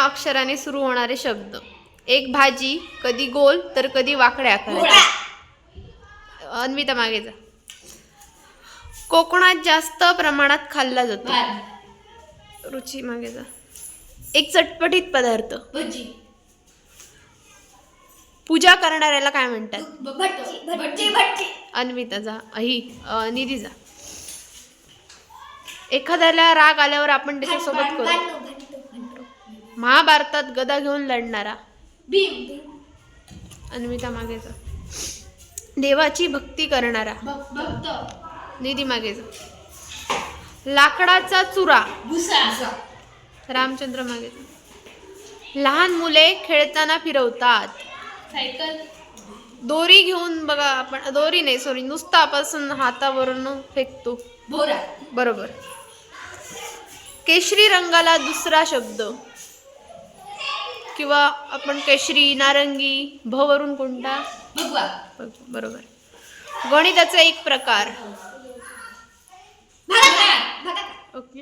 अक्षराने सुरू होणारे शब्द. एक भाजी कधी गोल तर कधी वाकड्या आकाराची. अन्विता मागे जा. कोकणात जास्त प्रमाणात खाल्ला जातो. रुची मागे जा. एक चटपटीत पदार्थ. भजी. पूजा करणाऱ्याला काय म्हणतात? भट्टी. अन्विता जा. निधी जा. एखाद्याला राग आल्यावर आपण त्याच्यासोबत करू. महाभारतात गदा घेऊन लढणारा. भीम. अन्विता मागे जा. देवाची भक्ती करणारा. भक्त. निधी मागे जा. लाकडाचा चुरा. भुसा. रामचंद्र मागे जा. लहान मुले खेळताना फिरवतात. सायकल. दोरी घेऊन बघा आपण, दोरी नाही सॉरी, नुसतं आपण हातावरून फेकतो. भोरा. बरोबर. केशरी रंगाला दुसरा शब्द किंवा आपण केशरी, नारंगी, वरून कोणता? भगवा. बरोबर. गणिताचा एक प्रकार. भागाकार. ओके.